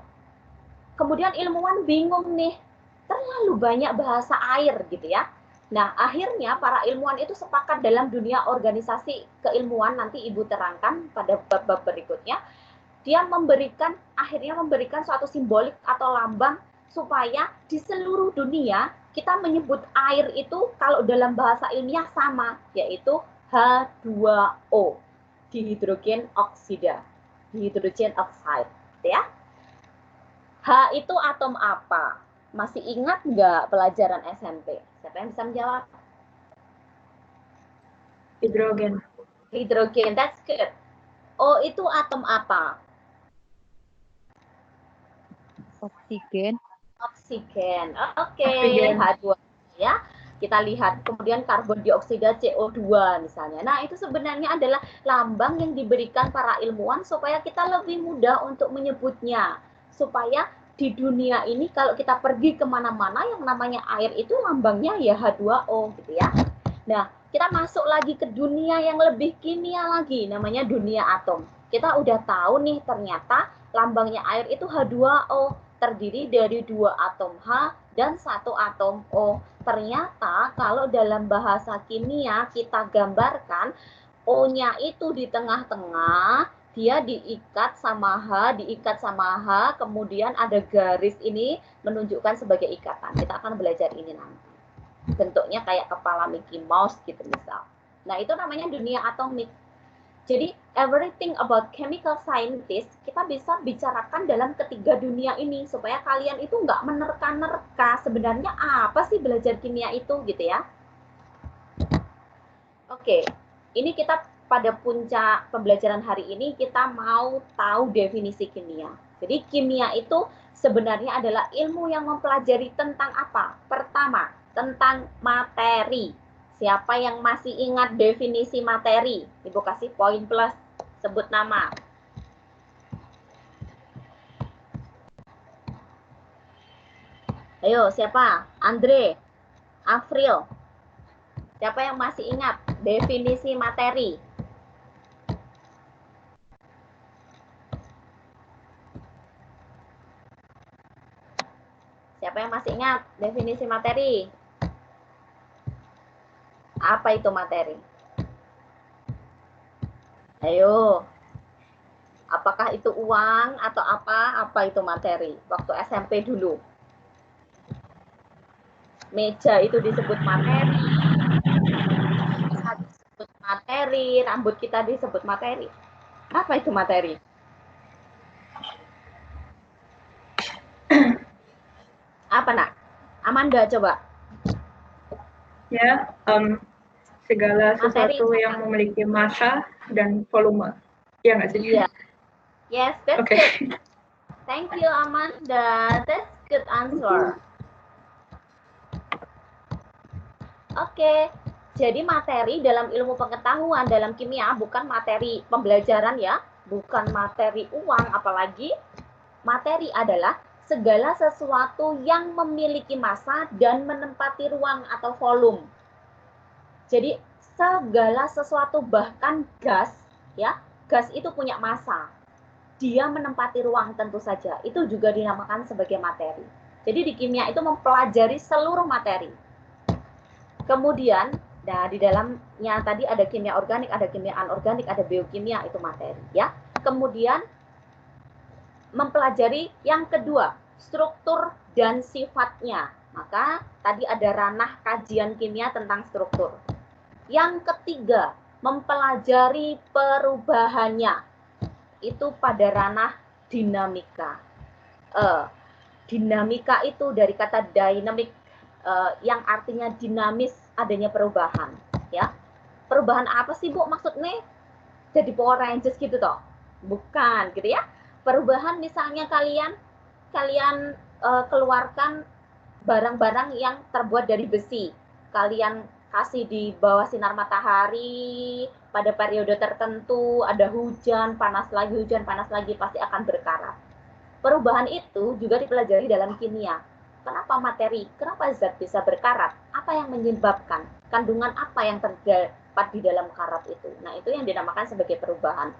kemudian ilmuwan bingung nih, terlalu banyak bahasa air gitu ya. Nah, akhirnya para ilmuwan itu sepakat dalam dunia organisasi keilmuan, nanti Ibu terangkan pada bab-bab berikutnya. Dia akhirnya memberikan suatu simbolik atau lambang supaya di seluruh dunia kita menyebut air itu kalau dalam bahasa ilmiah sama, yaitu H2O, dihidrogen oksida, dihidrogen oxide, gitu ya. H itu atom apa? Masih ingat nggak pelajaran SMP? Siapa yang bisa menjawab? Hidrogen. Hidrogen, that's good. O itu atom apa? Oksigen. Oksigen. Oke, Oksigen. H2 ya. Kita lihat kemudian karbon dioksida CO2 misalnya. Nah, itu sebenarnya adalah lambang yang diberikan para ilmuwan supaya kita lebih mudah untuk menyebutnya. Supaya di dunia ini kalau kita pergi kemana-mana yang namanya air itu lambangnya ya H2O gitu ya. Nah, kita masuk lagi ke dunia yang lebih kimia lagi, namanya dunia atom. Kita udah tahu nih ternyata lambangnya air itu H2O, terdiri dari 2 atom H dan 1 atom O. Ternyata kalau dalam bahasa kimia kita gambarkan O-nya itu di tengah-tengah, dia diikat sama H, kemudian ada garis ini menunjukkan sebagai ikatan. Kita akan belajar ini nanti. Bentuknya kayak kepala Mickey Mouse gitu misal. Nah, itu namanya dunia atomik. Jadi, everything about chemical scientist kita bisa bicarakan dalam ketiga dunia ini supaya kalian itu nggak menerka-nerka sebenarnya apa sih belajar kimia itu gitu ya. Oke, ini kita pada puncak pembelajaran hari ini kita mau tahu definisi kimia. Jadi, kimia itu sebenarnya adalah ilmu yang mempelajari tentang apa? Pertama, tentang materi. Siapa yang masih ingat definisi materi? Ibu kasih poin plus, sebut nama. Ayo, siapa? Andre, Afril. Siapa yang masih ingat definisi materi? Siapa yang masih ingat definisi materi? Apa itu materi? Ayo. Apakah itu uang atau apa? Apa itu materi? Waktu SMP dulu. Meja itu disebut materi. Disebut materi, rambut kita disebut materi. Apa itu materi? Apa nak? Amanda coba. Ya, segala Materi. sesuatu yang memiliki massa dan volume. Ya nggak sih? Iya. Yes, that's Oke. good. Thank you, Amanda. That's good answer. Oke, jadi materi dalam ilmu pengetahuan, dalam kimia, bukan materi pembelajaran ya, bukan materi uang, apalagi materi adalah segala sesuatu yang memiliki massa dan menempati ruang atau volume. Jadi segala sesuatu bahkan gas, ya, gas itu punya massa. Dia menempati ruang tentu saja. Itu juga dinamakan sebagai materi. Jadi di kimia itu mempelajari seluruh materi. Kemudian, nah di dalamnya tadi ada kimia organik, ada kimia anorganik, ada biokimia, itu materi, ya. Kemudian mempelajari yang kedua, struktur dan sifatnya. Maka tadi ada ranah kajian kimia tentang struktur. Yang ketiga, mempelajari perubahannya. Itu pada ranah dinamika. Dinamika itu dari kata dynamic, yang artinya dinamis, adanya perubahan. Ya, perubahan apa sih Bu maksudnya? Jadi Power Rangers gitu toh? Bukan, gitu ya. Perubahan misalnya kalian keluarkan barang-barang yang terbuat dari besi. Kalian kasih di bawah sinar matahari, pada periode tertentu, ada hujan, panas lagi, pasti akan berkarat. Perubahan itu juga dipelajari dalam kimia. Kenapa materi? Kenapa zat bisa berkarat? Apa yang menyebabkan? Kandungan apa yang terdapat di dalam karat itu? Nah, itu yang dinamakan sebagai perubahan.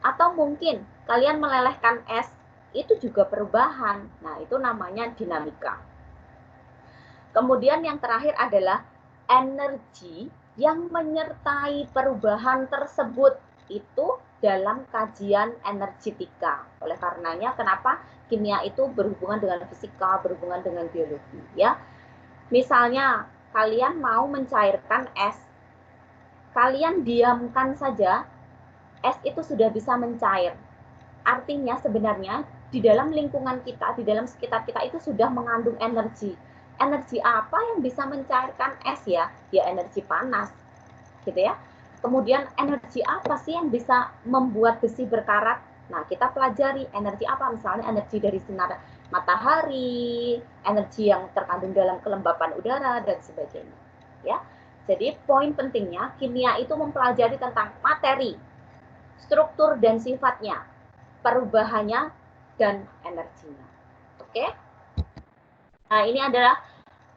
Atau mungkin kalian melelehkan es, itu juga perubahan. Nah, itu namanya dinamika. Kemudian yang terakhir adalah energi yang menyertai perubahan tersebut. Itu dalam kajian energetika. Oleh karenanya kenapa kimia itu berhubungan dengan fisika, berhubungan dengan biologi, ya. Misalnya, kalian mau mencairkan es. Kalian diamkan saja, es itu sudah bisa mencair. Artinya sebenarnya di dalam lingkungan kita, di dalam sekitar kita itu sudah mengandung energi. Energi apa yang bisa mencairkan es ya? Ya energi panas, gitu ya. Kemudian energi apa sih yang bisa membuat besi berkarat? Nah, kita pelajari energi apa, misalnya energi dari sinar matahari, energi yang terkandung dalam kelembapan udara, dan sebagainya. Ya, jadi poin pentingnya, kimia itu mempelajari tentang materi, struktur dan sifatnya, perubahannya, dan energinya. Oke? Nah, ini adalah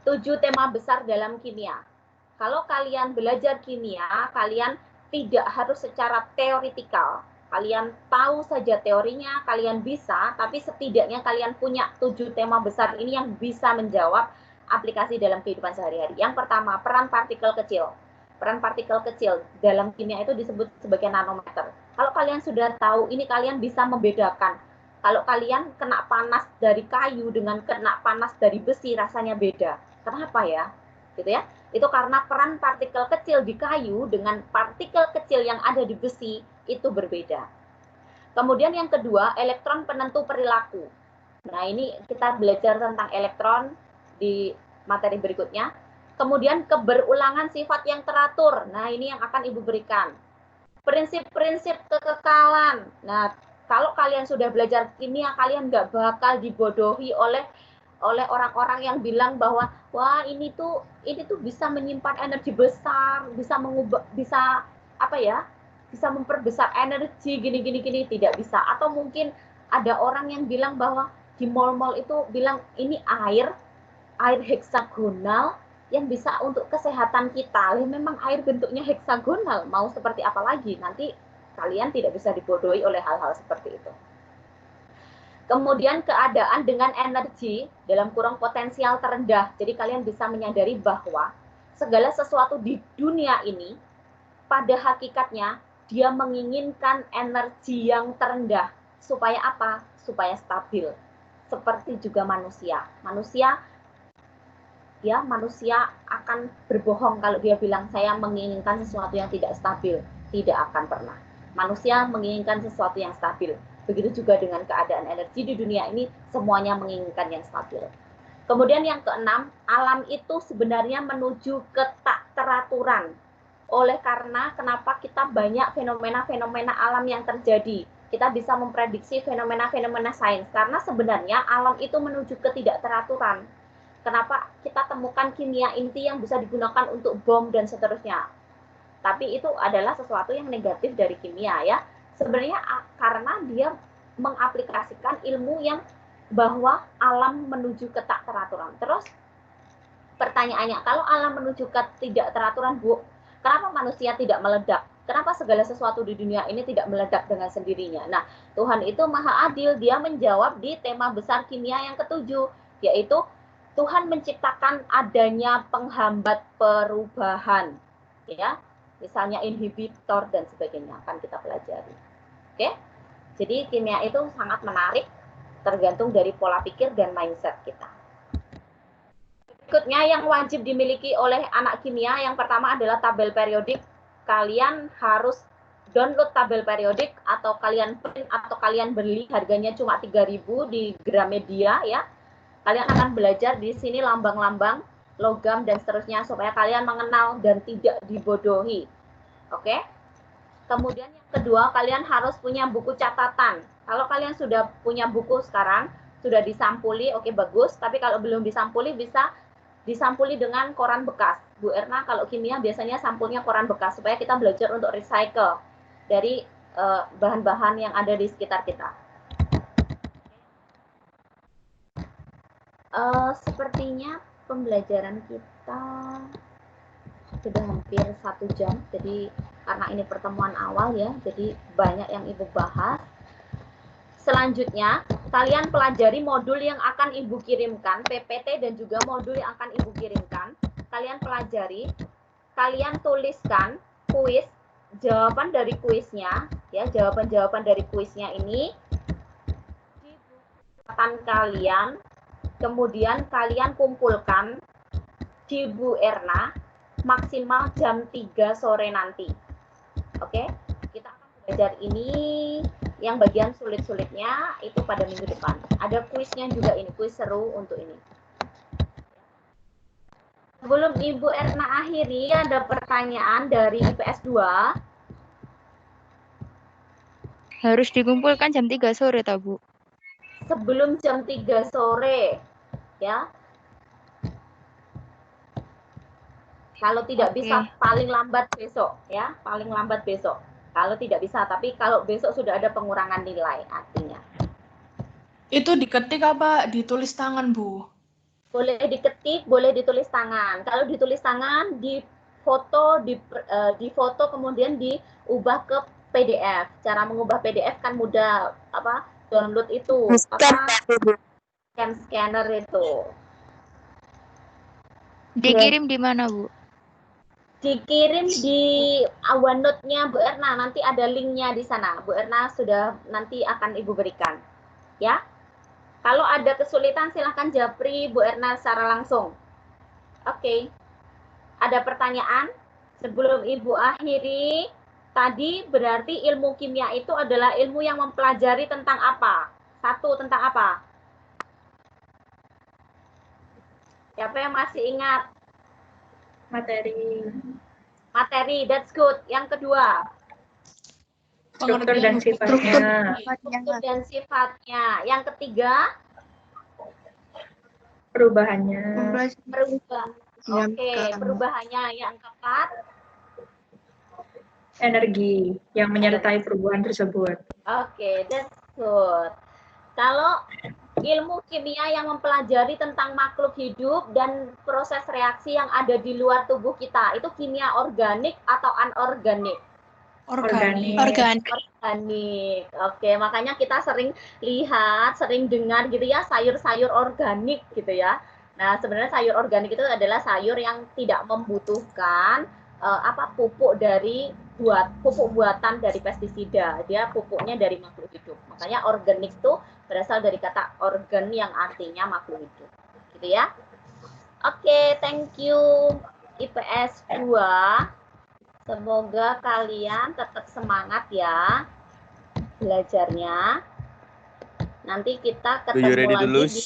7 tema besar dalam kimia. Kalau kalian belajar kimia, kalian tidak harus secara teoritikal. Kalian tahu saja teorinya, kalian bisa, tapi setidaknya kalian punya 7 tema besar ini yang bisa menjawab aplikasi dalam kehidupan sehari-hari. Yang pertama, peran partikel kecil. Peran partikel kecil dalam kimia itu disebut sebagai nanometer. Kalau kalian sudah tahu, ini kalian bisa membedakan. Kalau kalian kena panas dari kayu dengan kena panas dari besi, rasanya beda. Kenapa ya? Gitu ya. Itu karena peran partikel kecil di kayu dengan partikel kecil yang ada di besi itu berbeda. Kemudian yang kedua, elektron penentu perilaku. Nah, ini kita belajar tentang elektron di materi berikutnya. Kemudian keberulangan sifat yang teratur. Nah, ini yang akan Ibu berikan. Prinsip-prinsip kekekalan. Nah, kalau kalian sudah belajar kimia, kalian nggak bakal dibodohi oleh orang-orang yang bilang bahwa wah ini tuh bisa menyimpan energi besar, bisa mengubah, bisa apa ya, bisa memperbesar energi gini, tidak bisa. Atau mungkin ada orang yang bilang bahwa di mall-mall itu bilang ini air heksagonal yang bisa untuk kesehatan kita. Memang air bentuknya heksagonal, mau seperti apa lagi? Nanti kalian tidak bisa dibodohi oleh hal-hal seperti itu. Kemudian keadaan dengan energi dalam kurung potensial terendah. Jadi kalian bisa menyadari bahwa segala sesuatu di dunia ini pada hakikatnya dia menginginkan energi yang terendah. Supaya apa? Supaya stabil. Seperti juga manusia. Manusia akan berbohong kalau dia bilang saya menginginkan sesuatu yang tidak stabil. Tidak akan pernah. Manusia menginginkan sesuatu yang stabil. Begitu juga dengan keadaan energi di dunia ini, semuanya menginginkan yang stabil. Kemudian yang keenam, alam itu sebenarnya menuju ke tak teraturan. Oleh karena kenapa kita banyak fenomena-fenomena alam yang terjadi. Kita bisa memprediksi fenomena-fenomena sains. Karena sebenarnya alam itu menuju ke tidak teraturan. Kenapa kita temukan kimia inti yang bisa digunakan untuk bom dan seterusnya. Tapi itu adalah sesuatu yang negatif dari kimia ya. Sebenarnya karena dia mengaplikasikan ilmu yang bahwa alam menuju ke tak teraturan. Terus pertanyaannya, kalau alam menuju ke tidak teraturan, Bu, kenapa manusia tidak meledak? Kenapa segala sesuatu di dunia ini tidak meledak dengan sendirinya? Nah, Tuhan itu maha adil, dia menjawab di tema besar kimia yang ketujuh, yaitu Tuhan menciptakan adanya penghambat perubahan. Ya, misalnya inhibitor dan sebagainya akan kita pelajari. Oke, jadi kimia itu sangat menarik, tergantung dari pola pikir dan mindset kita. Berikutnya yang wajib dimiliki oleh anak kimia, yang pertama adalah tabel periodik. Kalian harus download tabel periodik atau kalian print atau kalian beli, harganya cuma 3.000 di Gramedia ya. Kalian akan belajar di sini lambang-lambang, logam dan seterusnya supaya kalian mengenal dan tidak dibodohi. Oke? Kemudian yang kedua, kalian harus punya buku catatan. Kalau kalian sudah punya buku sekarang, sudah disampuli, oke bagus. Tapi kalau belum disampuli, bisa disampuli dengan koran bekas. Bu Erna, kalau kimia biasanya sampulnya koran bekas, supaya kita belajar untuk recycle dari bahan-bahan yang ada di sekitar kita. Sepertinya pembelajaran kita sudah hampir 1 jam, jadi karena ini pertemuan awal ya, jadi banyak yang Ibu bahas. Selanjutnya, kalian pelajari modul yang akan Ibu kirimkan, PPT dan juga modul yang akan Ibu kirimkan. Kalian pelajari, kalian tuliskan kuis, jawaban dari kuisnya, ya, jawaban-jawaban dari kuisnya ini di buku catatan kalian, kemudian kalian kumpulkan di Bu Erna maksimal jam 3 sore nanti. Oke, kita akan belajar ini yang bagian sulit-sulitnya itu pada minggu depan. Ada kuisnya juga ini, kuis seru untuk ini. Sebelum Ibu Erna akhiri, ada pertanyaan dari IPS 2. Harus dikumpulkan jam 3 sore, tak, Bu? Sebelum jam 3 sore, ya. Kalau tidak bisa paling lambat besok, ya. Paling lambat besok. Kalau tidak bisa, tapi kalau besok sudah ada pengurangan nilai artinya. Itu diketik apa ditulis tangan, Bu? Boleh diketik, boleh ditulis tangan. Kalau ditulis tangan, di foto kemudian diubah ke PDF. Cara mengubah PDF kan mudah, download itu, scanner itu. Dikirim di mana, Bu? Dikirim di OneNote-nya Bu Erna, nanti ada linknya di sana. Bu Erna sudah nanti akan Ibu berikan, ya. Kalau ada kesulitan silahkan japri Bu Erna secara langsung. Oke. Ada pertanyaan? Sebelum Ibu akhiri, tadi berarti ilmu kimia itu adalah ilmu yang mempelajari tentang apa? Satu, tentang apa? Siapa yang masih ingat? Materi. Materi, that's good. Yang kedua? Struktur dan sifatnya. Struktur dan sifatnya. Yang ketiga? Perubahannya. Oke, perubahannya. Yang keempat? Energi yang menyertai perubahan tersebut. Oke, that's good. Kalau ilmu kimia yang mempelajari tentang makhluk hidup dan proses reaksi yang ada di luar tubuh kita, itu kimia organik atau anorganik? Organik. Oke, makanya kita sering lihat, sering dengar gitu ya, sayur-sayur organik gitu ya. Nah, sebenarnya sayur organik itu adalah sayur yang tidak membutuhkan pupuk buatan dari pestisida. Dia pupuknya dari makhluk hidup. Makanya organik itu berasal dari kata organ yang artinya makhluk hidup. Gitu ya. Oke, thank you IPS 2. Semoga kalian tetap semangat ya belajarnya. Nanti kita ketemu lagi di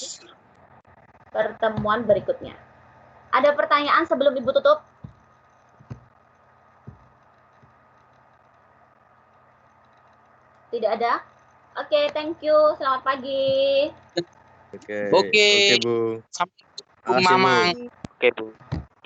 pertemuan berikutnya. Ada pertanyaan sebelum Ibu tutup? Tidak ada? Oke, thank you. Selamat pagi. Oke, Bu. Sampai Mamang. Oke, Bu.